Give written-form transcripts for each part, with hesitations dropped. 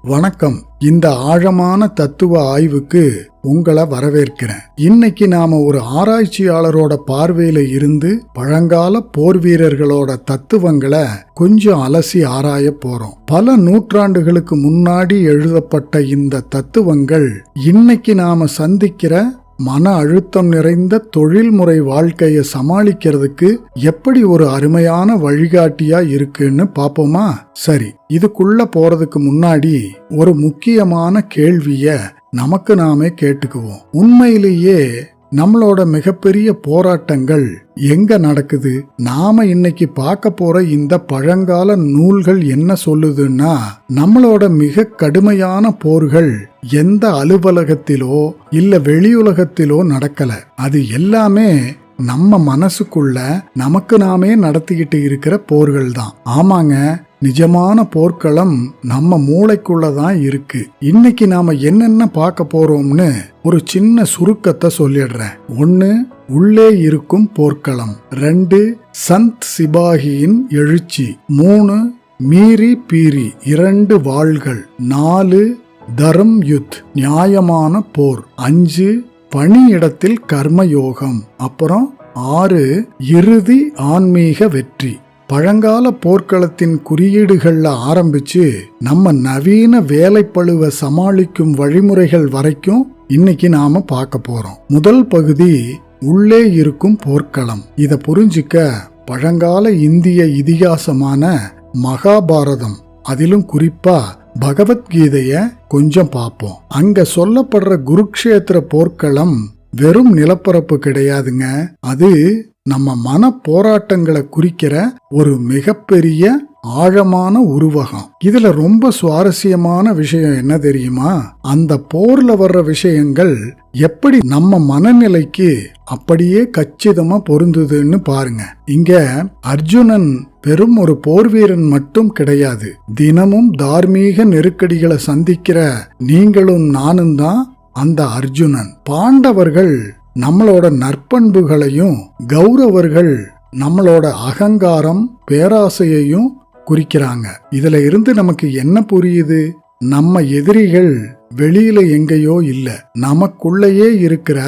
வணக்கம். இந்த ஆழமான தத்துவ ஆய்வுக்கு உங்களை வரவேற்கிறேன். இன்னைக்கு நாம ஒரு ஆராய்ச்சியாளரோட பார்வையில இருந்து பழங்கால போர் வீரர்களோட தத்துவங்களை கொஞ்சம் அலசி ஆராய போறோம். பல நூற்றாண்டுகளுக்கு முன்னாடி எழுதப்பட்ட இந்த தத்துவங்கள் இன்னைக்கு நாம சந்திக்கிற மன அழுத்தம் நிறைந்த தொழில்முறை வாழ்க்கையை சமாளிக்கிறதுக்கு எப்படி ஒரு அருமையான வழிகாட்டியா இருக்குன்னு பாப்போமா? சரி, இதுக்குள்ள போறதுக்கு முன்னாடி ஒரு முக்கியமான கேள்விய நமக்கு நாமே கேட்டுக்குவோம். உண்மையிலேயே நம்மளோட மிகப்பெரிய போராட்டங்கள் எங்க நடக்குது? நாம இன்னைக்கு பார்க்க போற இந்த பழங்கால நூல்கள் என்ன சொல்லுதுன்னா, நம்மளோட மிக கடுமையான போர்கள் எந்த அலுவலகத்திலோ இல்ல வெளியுலகத்திலோ நடக்கல. அது எல்லாமே நம்ம மனசுக்குள்ள நமக்கு நாமே நடத்திக்கிட்டு இருக்கிற போர்கள் தான். ஆமாங்க, நிஜமான போர்க்களம் நம்ம மூளைக்குள்ளதான் இருக்கு. இன்னைக்கு நாம என்னென்ன பார்க்க போறோம்னு ஒரு சின்ன சுருக்கத்தை சொல்லிடுறேன். 1. உள்ளே இருக்கும் போர்க்களம். 2. சந்த் சிபாகியின் எழுச்சி. 3. மீறி பீரி 2 வாள்கள். 4. தர்ம் யுத் நியாயமான போர். 5. பணியிடத்தில் கர்மயோகம். அப்புறம் 6. இறுதி ஆன்மீக வெற்றி. பழங்கால போர்க்களத்தின் குறியீடுகள்ல ஆரம்பிச்சு நம்ம நவீன வேலைப்பளுவை சமாளிக்கும் வழிமுறைகள் வரைக்கும் இன்னைக்கு நாம பார்க்க போறோம். முதல் பகுதி உள்ளே இருக்கும் போர்க்களம். இத புரிஞ்சுக்க பழங்கால இந்திய இதிகாசமான மகாபாரதம், அதிலும் குறிப்பா பகவத்கீதைய கொஞ்சம் பார்ப்போம். அங்க சொல்லப்படுற குருக்ஷேத்திர போர்க்களம் வெறும் நிலப்பரப்பு கிடையாதுங்க. அது நம்ம மன போராட்டங்களை குறிக்கிற ஒரு மிகப்பெரிய ஆழமான உருவகம். இதுல ரொம்ப சுவாரஸ்யமான விஷயம் என்ன தெரியுமா? அந்த போர்ல வர்ற விஷயங்கள் எப்படி நம்ம மனநிலைக்கு அப்படியே கச்சிதமா பொருந்துதுன்னு பாருங்க. இங்க அர்ஜுனன் வெறும் ஒரு போர் வீரன் மட்டும் கிடையாது. தினமும் தார்மீக நெருக்கடிகளை சந்திக்கிற நீங்களும் நானும் தான் அந்த அர்ஜுனன். பாண்டவர்கள் நம்மளோட நற்பண்புகளையும், கௌரவர்கள் நம்மளோட அகங்காரம் பேராசையையும் குறிக்கிறாங்க. இதுல இருந்து நமக்கு என்ன புரியுது? நம்ம எதிரிகள் வெளியில எங்கேயோ இல்ல, நமக்குள்ளேயே இருக்கிற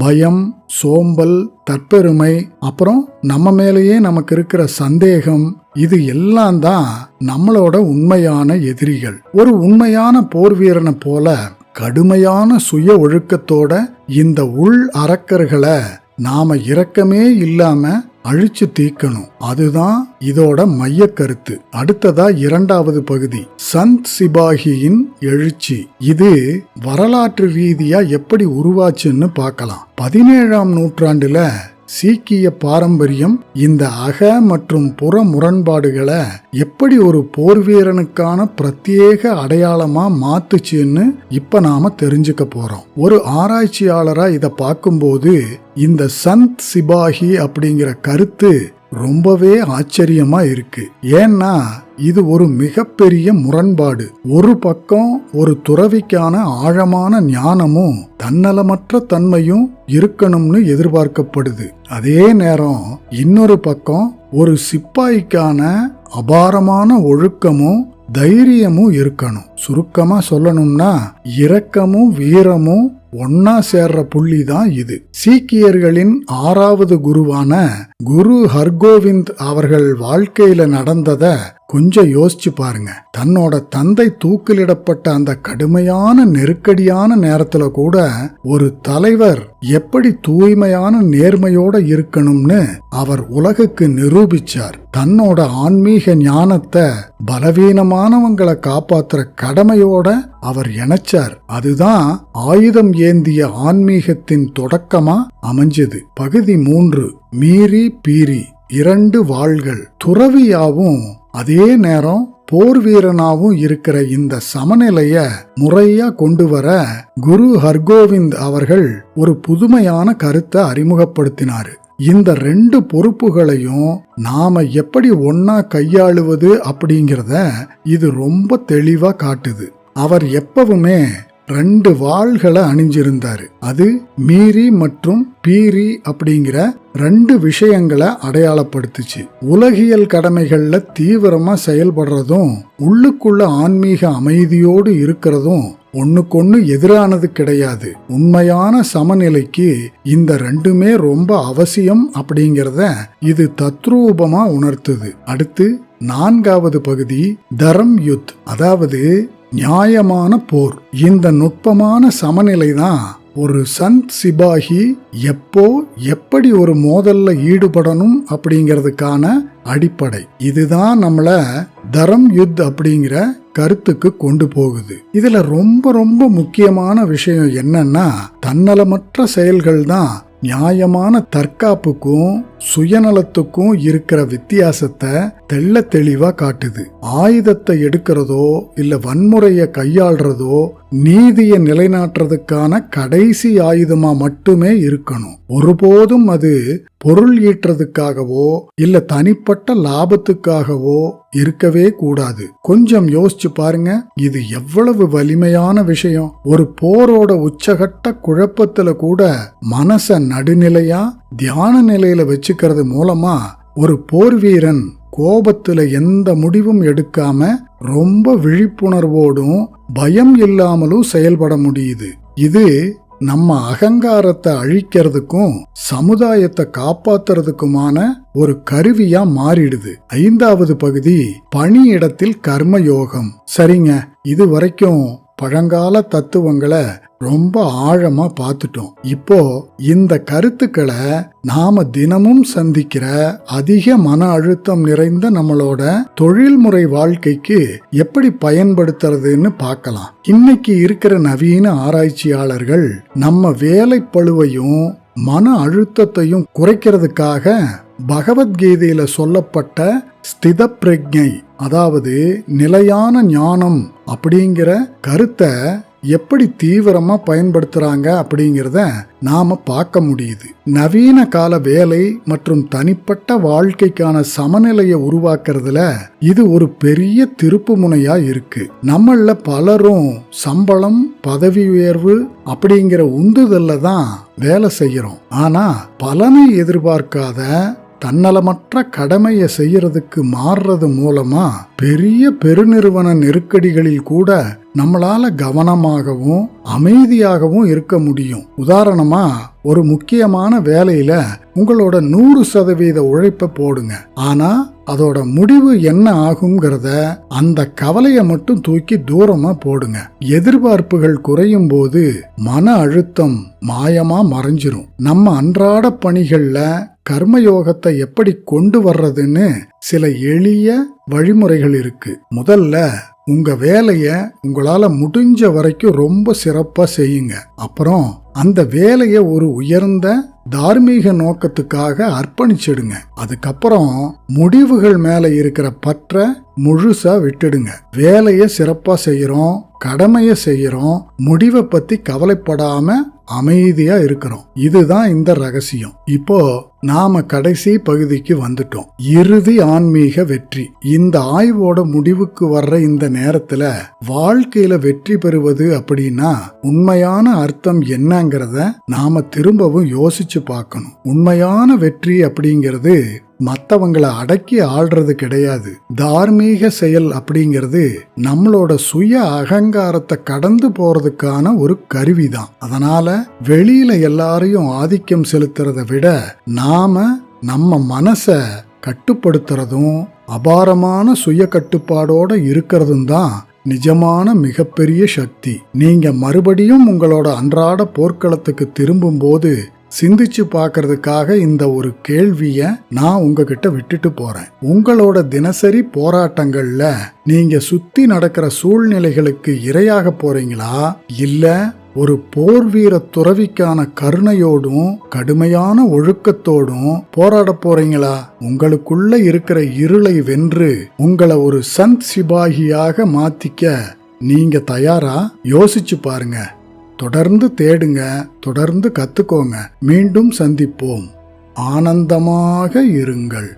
பயம், சோம்பல், தற்பெருமை, அப்புறம் நம்ம மேலேயே நமக்கு இருக்கிற சந்தேகம், இது எல்லாம் தான் நம்மளோட உண்மையான எதிரிகள். ஒரு உண்மையான போர் வீரனை போல கடுமையான சுய ஒழுக்கத்தோட இந்த உள் அரக்கர்களை நாம இரக்கமே இல்லாம அழிச்சு தீக்கணும். அதுதான் இதோட மைய கருத்து. அடுத்ததா 2வது பகுதி சந்த் சிபாகியின் எழுச்சி. இது வரலாற்று ரீதியா எப்படி உருவாச்சுன்னு பார்க்கலாம். 17ஆம் நூற்றாண்டுல சீக்கிய பாரம்பரியம் இந்த அக மற்றும் புற முரண்பாடுகளை எப்படி ஒரு போர் வீரனுக்கான பிரத்யேக அடையாளமா மாத்துச்சுன்னு இப்ப நாம தெரிஞ்சுக்க போறோம். ஒரு ஆராய்ச்சியாளரா இத பார்க்கும்போது இந்த சந்த் சிபாகி அப்படிங்கிற கருத்து ரொம்பவே ஆச்சரியமா இருக்கு. ஏன்னா இது ஒரு மிகப்பெரிய முரண்பாடு. ஒரு பக்கம் ஒரு துறவிக்கான ஆழமான ஞானமும் தன்னலமற்ற தன்மையும் இருக்கணும்னு எதிர்பார்க்கப்படுது. அதே நேரம் இன்னொரு பக்கம் ஒரு சிப்பாய்க்கான அபாரமான ஒழுக்கமும் தைரியமும் இருக்கணும். சுருக்கமா சொல்லணும்னா இரக்கமும் வீரமும் ஒன்னா சேர்ற புள்ளி தான் இது. சீக்கியர்களின் 6வது குருவான குரு ஹர்கோவிந்த் அவர்கள் வாழ்க்கையில நடந்தத கொஞ்சம் யோசிச்சு பாருங்க. தன்னோட தந்தை தூக்கிலிடப்பட்ட அந்த கடுமையான நெருக்கடியான நேரத்துல கூட ஒரு தலைவர் எப்படி தூய்மையான நேர்மையோட இருக்கணும்னு அவர் உலகுக்கு நிரூபிச்சார். தன்னோட ஆன்மீக ஞானத்தை பலவீனமானவங்களை காப்பாத்துற கடமையோட அவர் இணைச்சார். அதுதான் ஆயுதம் ஏந்திய ஆன்மீகத்தின் தொடக்கமா அமைஞ்சது. பகுதி 3 மீறி பீரி 2 வாள்கள். துறவியாவும் அதே நேரம் போர் வீரனாவும் இருக்கிற இந்த சமநிலைய முறையா கொண்டு வர குரு ஹர்கோவிந்த் அவர்கள் ஒரு புதுமையான கருத்தை அறிமுகப்படுத்தினாரு. இந்த 2 பொறுப்புகளையும் நாம எப்படி ஒன்னா கையாளுவது அப்படிங்கிறத இது ரொம்ப தெளிவா காட்டுது. அவர் எப்பவுமே 2 வாள்களை அணிஞ்சிருந்தாரு. அது மீரி மற்றும் பீரி அப்படிங்கிற 2 விஷயங்களை அடையாளப்படுத்துச்சு. உலகியல் கடமைகள்ல தீவிரமா செயல்படுறதும் உள்ளுக்குள்ள ஆன்மீக அமைதியோடு இருக்கிறதும் ஒண்ணுக்கொன்னு எதிரானது கிடையாது. உண்மையான சமநிலைக்கு இந்த 2மே ரொம்ப அவசியம் அப்படிங்கிறத இது தத்ரூபமா உணர்த்துது. அடுத்து 4வது பகுதி தரம் யுத், அதாவது நியாயமான போர். இந்த நுட்பமான சமநிலை தான் ஒரு சந்த் சிபாகி எப்போ எப்படி ஒரு மோதல்ல ஈடுபடணும் அப்படிங்கிறதுக்கான அடிப்படை. இதுதான் நம்மள தரம் யுத் அப்படிங்கிற கருத்துக்கு கொண்டு போகுது. இதுல ரொம்ப ரொம்ப முக்கியமான விஷயம் என்னன்னா, தன்னலமற்ற செயல்கள் தான் நியாயமான தற்காப்புக்கும் சுயநலத்துக்கும் இருக்கிற வித்தியாசத்தை தெள்ள தெளிவா காட்டுது. ஆயுதத்தை எடுக்கிறதோ இல்ல வன்முறையை கையாள்றதோ நீதியை நிலைநாட்டுறதுக்கான கடைசி ஆயுதமா மட்டுமே இருக்கணும். ஒருபோதும் அது பொருள் ஈட்டுறதுக்காகவோ இல்ல தனிப்பட்ட லாபத்துக்காகவோ இருக்கவே கூடாது. கொஞ்சம் யோசிச்சு பாருங்க, இது எவ்வளவு வலிமையான விஷயம். ஒரு போரோட உச்சகட்ட குழப்பத்துல கூட மனச நடுநிலையா தியான நிலையில வச்சுக்கிறது மூலமா ஒரு போர் வீரன் கோபத்துல எந்த முடிவும் எடுக்காம ரொம்ப விழிப்புணர்வோடும் பயம் இல்லாமலும் செயல்பட முடியுது. இது நம்ம அகங்காரத்தை அழிக்கிறதுக்கும் சமுதாயத்தை காப்பாத்துறதுக்குமான ஒரு கருவியா மாறிடுது. 5வது பகுதி பணியிடத்தில் கர்மயோகம். சரிங்க, இது வரைக்கும் பழங்கால தத்துவங்களை ரொம்ப ஆழமா பார்த்துட்டோம். இப்போ இந்த கருத்துக்களை நாம தினமும் சந்திக்கிற அதிக மன அழுத்தம் நிறைந்த நம்மளோட தொழில்முறை வாழ்க்கைக்கு எப்படி பயன்படுத்துறதுன்னு பார்க்கலாம். இன்னைக்கு இருக்கிற நவீன ஆராய்ச்சியாளர்கள் நம்ம வேலை பளுவையும் மன அழுத்தத்தையும் குறைக்கிறதுக்காக பகவத்கீதையில சொல்லப்பட்ட ஸ்தித பிரஜை, அதாவது நிலையான ஞானம் அப்படிங்கிற கருத்தை எப்படி தீவிரமா பயன்படுத்துறாங்க அப்படிங்கிறத நாம பார்க்க முடியுது. நவீன கால வேலை மற்றும் தனிப்பட்ட வாழ்க்கைக்கான சமநிலையை உருவாக்குறதுல இது ஒரு பெரிய திருப்பு முனையா இருக்கு. நம்மள பலரும் சம்பளம், பதவி உயர்வு அப்படிங்கிற உந்துதல்ல தான் வேலை செய்யறோம். ஆனா பலனை எதிர்பார்க்காத தன்னலமற்ற கடமையை செய்யறதுக்கு மாறுறது மூலமா பெரிய பெருநிறுவன நெருக்கடிகளில் கூட நம்மளால கவனமாகவும் அமைதியாகவும் இருக்க முடியும். உதாரணமா, ஒரு முக்கியமான வேலையில உங்களோட 100% உழைப்ப போடுங்க. ஆனா அதோட முடிவு என்ன ஆகுங்கிறத அந்த கவலையை மட்டும் தூக்கி தூரமா போடுங்க. எதிர்பார்ப்புகள் குறையும் போது மன அழுத்தம் மாயமா மறைஞ்சிரும். நம்ம அன்றாட பணிகள்ல கர்மயோகத்தை எப்படி கொண்டு வர்றதுன்னு சில எளிய வழிமுறைகள் இருக்கு. முதல்ல உங்க வேலைய உங்களால முடிஞ்ச வரைக்கும் ரொம்ப சிறப்பா செய்யுங்க. அப்புறம் அந்த வேலைய ஒரு உயர்ந்த தார்மீக நோக்கத்துக்காக அர்ப்பணிச்சிடுங்க. அதுக்கப்புறம் முடிவுகள் மேல இருக்கிற பற்ற முழுசா விட்டுடுங்க. வேலைய சிறப்பா செய்யறோம், கடமைய செய்யறோம், முடிவை பத்தி கவலைப்படாம அமைதியா இருக்கிறோம். இதுதான் இந்த ரகசியம். இப்போ நாம கடைசி பகுதிக்கு வந்துட்டோம். இறுதி ஆன்மீக வெற்றி. இந்த ஆய்வோட முடிவுக்கு வர்ற இந்த நேரத்துல வாழ்க்கையில வெற்றி பெறுவது அப்படின்னா உண்மையான அர்த்தம் என்னங்கிறத நாம திரும்பவும் யோசிச்சு பார்க்கணும். உண்மையான வெற்றி அப்படிங்கிறது மத்தவங்களை அடக்கி ஆள்றது கிடையாது. தார்மீக செயல் அப்படிங்கிறது நம்மளோட சுய அகங்காரத்தை கடந்து போறதுக்கான ஒரு கருவிதான். அதனால வெளியில எல்லாரையும் ஆதிக்கம் செலுத்துறத விட நாம நம்ம மனச கட்டுப்படுத்துறதும் அபாரமான சுய கட்டுப்பாடோட இருக்கிறதும் தான் நிஜமான மிகப்பெரிய சக்தி. நீங்க மறுபடியும் உங்களோட அன்றாட போர்க்களத்துக்கு திரும்பும் போது சிந்திச்சு பார்க்கறதுக்காக இந்த ஒரு கேள்விய நான் உங்ககிட்ட விட்டுட்டு போறேன். உங்களோட தினசரி போராட்டங்கள்ல நீங்க சுத்தி நடக்கிற சூழ்நிலைகளுக்கு இரையாக போறீங்களா, இல்ல ஒரு போர் வீர துறவிக்கான கருணையோடும் கடுமையான ஒழுக்கத்தோடும் போராட போறீங்களா? உங்களுக்குள்ள இருக்கிற இருளை வென்று உங்களை ஒரு சந்த் சிபாகியாக மாத்திக்க நீங்க தயாரா? யோசிச்சு பாருங்க. தொடர்ந்து தேடுங்க, தொடர்ந்து கத்துக்கோங்க. மீண்டும் சந்திப்போம். ஆனந்தமாக இருங்கள்.